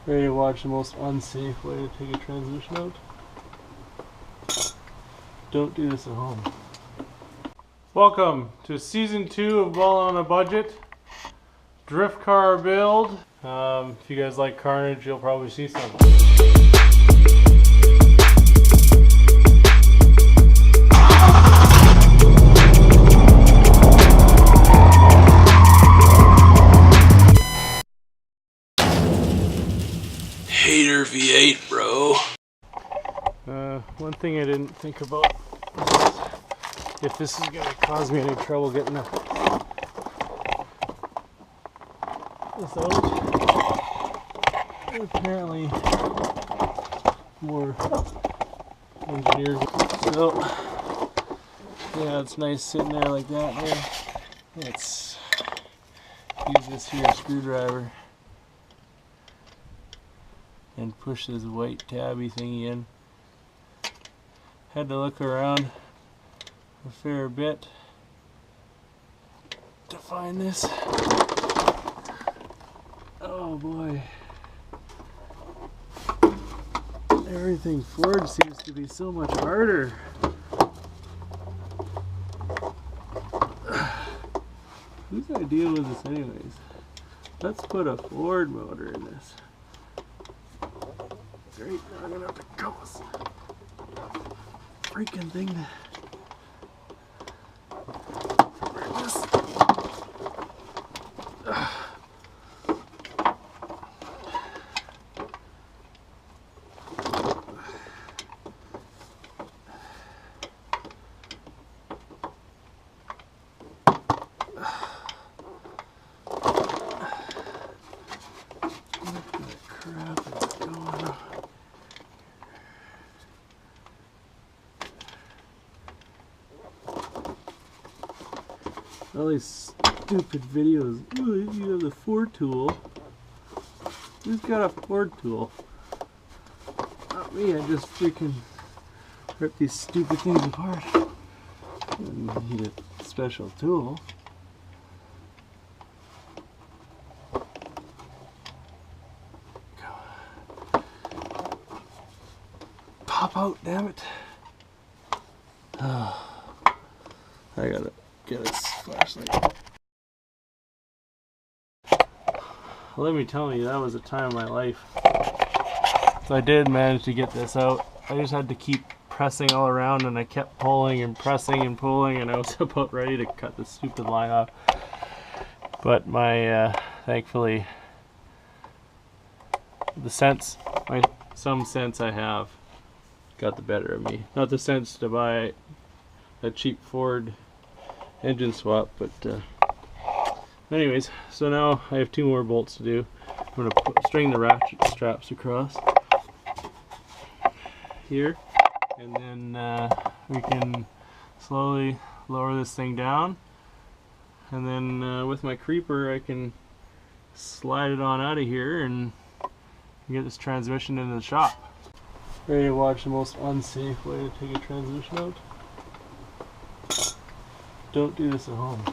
Ready to watch the most unsafe way to take a transmission out? Don't do this at home. Welcome to season 2 of Ballin' on a Budget. Drift car build. If you guys like carnage, you'll probably see something. Hater V8, bro. One thing I didn't think about is if this is going to cause me any trouble getting this out. Apparently, more engineers. So, yeah, it's nice sitting there like that. Here, let's use this here screwdriver and push this white tabby thingy in. Had to look around a fair bit to find this. Oh boy. Everything Ford seems to be so much harder. Whose idea was this anyways? Let's put a Ford motor in this. Great, now I'm gonna have to cut this freaking thing. All these stupid videos. Ooh, you have the Ford tool. Who's got a Ford tool? Not me, I just freaking rip these stupid things apart. You don't need a special tool. Pop out, damn it. Oh, I gotta get this flashlight. Let me tell you, that was a time of my life. So I did manage to get this out. I just had to keep pressing all around, and I kept pulling and pressing and pulling, and I was about ready to cut the stupid line off. But my, thankfully, some sense I have got the better of me. Not the sense to buy a cheap Ford engine swap, but anyways, so now I have 2 more bolts to do. I'm going to string the ratchet straps across here, and then we can slowly lower this thing down, and then with my creeper I can slide it on out of here and get this transmission into the shop. Ready to watch the most unsafe way to take a transmission out? Don't do this at home.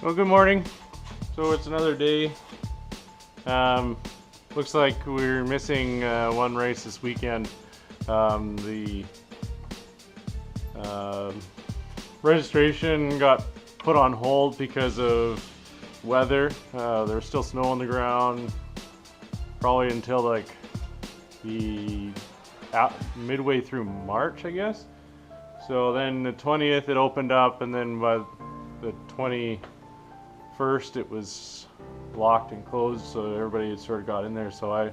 Well, good morning. So it's another day. Looks like we're missing one race this weekend. The registration got put on hold because of weather. There's still snow on the ground, probably until like the midway through March, I guess. So then the 20th it opened up, and then by the 21st it was locked and closed, so everybody had sort of got in there. So I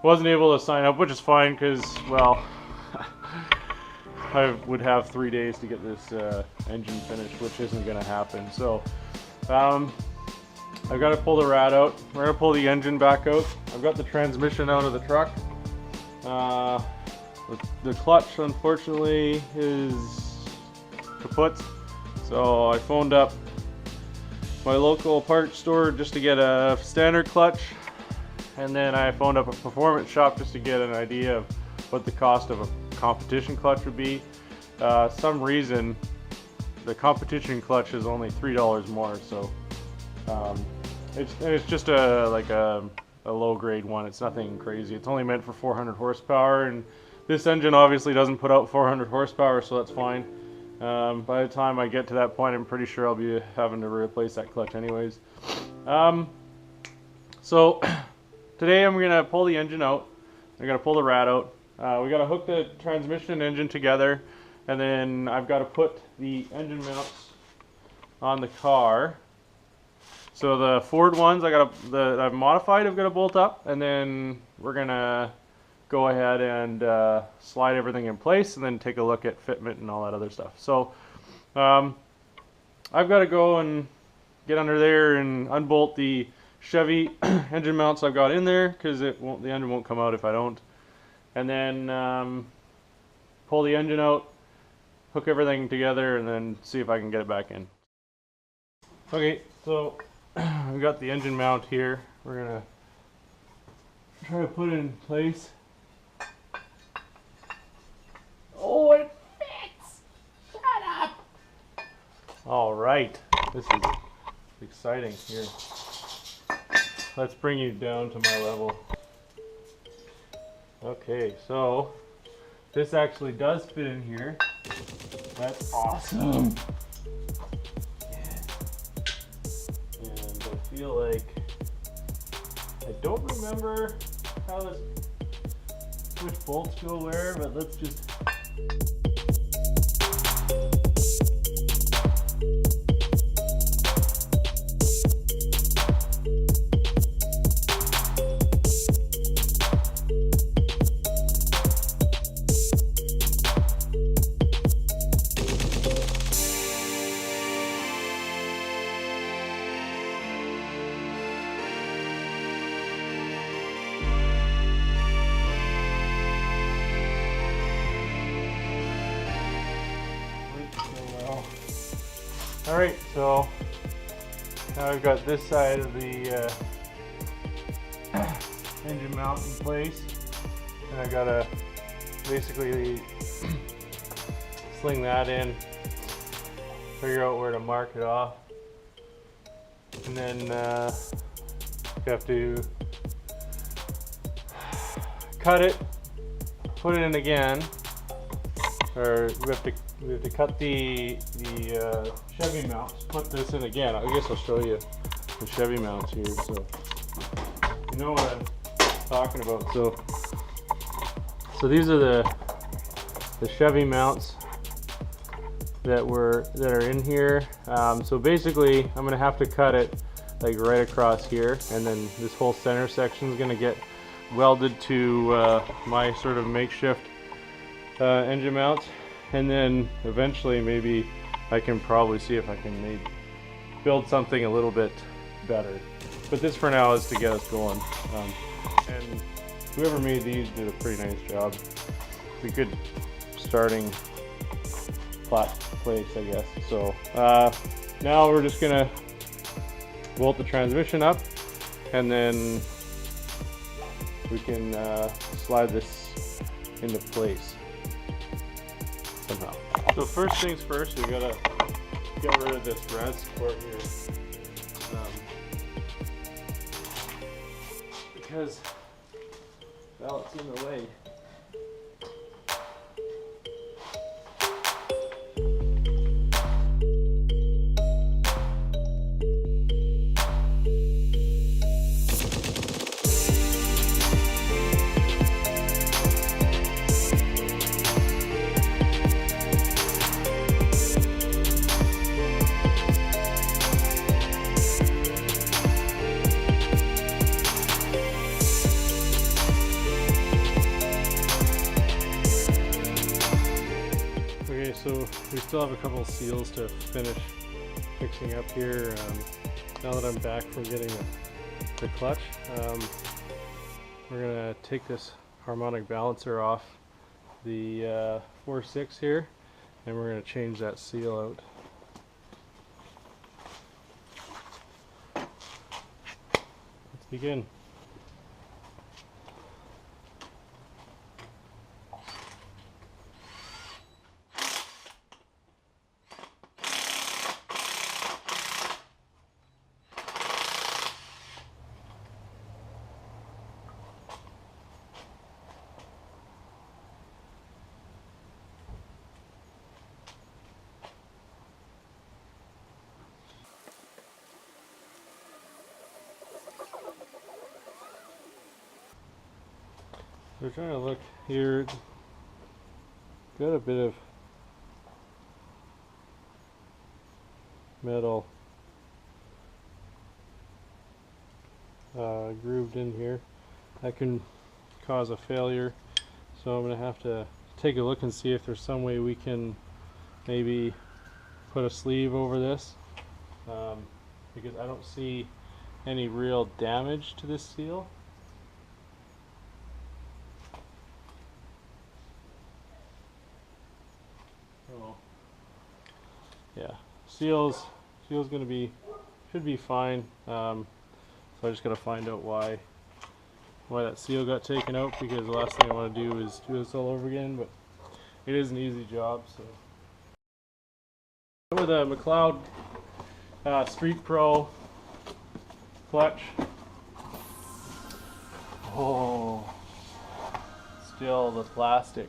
wasn't able to sign up, which is fine because, well, I would have 3 days to get this engine finished, which isn't going to happen. So I've got to pull the rad out. We're going to pull the engine back out. I've got the transmission out of the truck. The clutch, unfortunately, is kaput. So I phoned up my local parts store just to get a standard clutch, and then I phoned up a performance shop just to get an idea of what the cost of a competition clutch would be. Some reason the competition clutch is only $3 more, so it's just a low grade one. It's nothing crazy. It's only meant for 400 horsepower, and this engine obviously doesn't put out 400 horsepower, so that's fine. By the time I get to that point, I'm pretty sure I'll be having to replace that clutch anyways. So today I'm gonna pull the engine out. I'm gonna pull the rad out. We gotta hook the transmission and engine together, and then I've got to put the engine mounts on the car. So the Ford ones I've modified, I've got to bolt up, and then we're gonna go ahead and slide everything in place, and then take a look at fitment and all that other stuff. So I've got to go and get under there and unbolt the Chevy engine mounts I've got in there, because the engine won't come out if I don't. And then pull the engine out, hook everything together, and then see if I can get it back in. Okay, so I've got the engine mount here. We're gonna try to put it in place. Oh, it fits! Shut up! All right, this is exciting here. Let's bring you down to my level. Okay, so this actually does fit in here. That's awesome. Yeah. And I feel like I don't remember which bolts go where, but let's just. Alright, so now I've got this side of the engine mount in place, and I gotta basically sling that in, figure out where to mark it off, and then you have to cut it, put it in again, or we have to cut the Chevy mounts, put this in again. I guess I'll show you the Chevy mounts here, so you know what I'm talking about. So these are the Chevy mounts that are in here. So basically, I'm gonna have to cut it like right across here, and then this whole center section is gonna get welded to my sort of makeshift engine mounts. And then eventually maybe I can probably see if I can maybe build something a little bit better. But this for now is to get us going. And whoever made these did a pretty nice job. It's a good starting place, I guess. So now we're just gonna bolt the transmission up, and then we can slide this into place somehow. So first things first, we gotta get rid of this rad support here. because ballot's in the way. Okay, so we still have a couple of seals to finish fixing up here. Now that I'm back from getting the clutch, we're gonna take this harmonic balancer off the 4.6 here, and we're gonna change that seal out. Let's begin. We're trying to look here. Got a bit of metal grooved in here. That can cause a failure. So I'm going to have to take a look and see if there's some way we can maybe put a sleeve over this, because I don't see any real damage to this seal. Oh, yeah, seal's gonna be, should be fine. So I just gotta find out why that seal got taken out, because the last thing I want to do is do this all over again. But it is an easy job. So with a McLeod Street Pro clutch. Oh, still the plastic.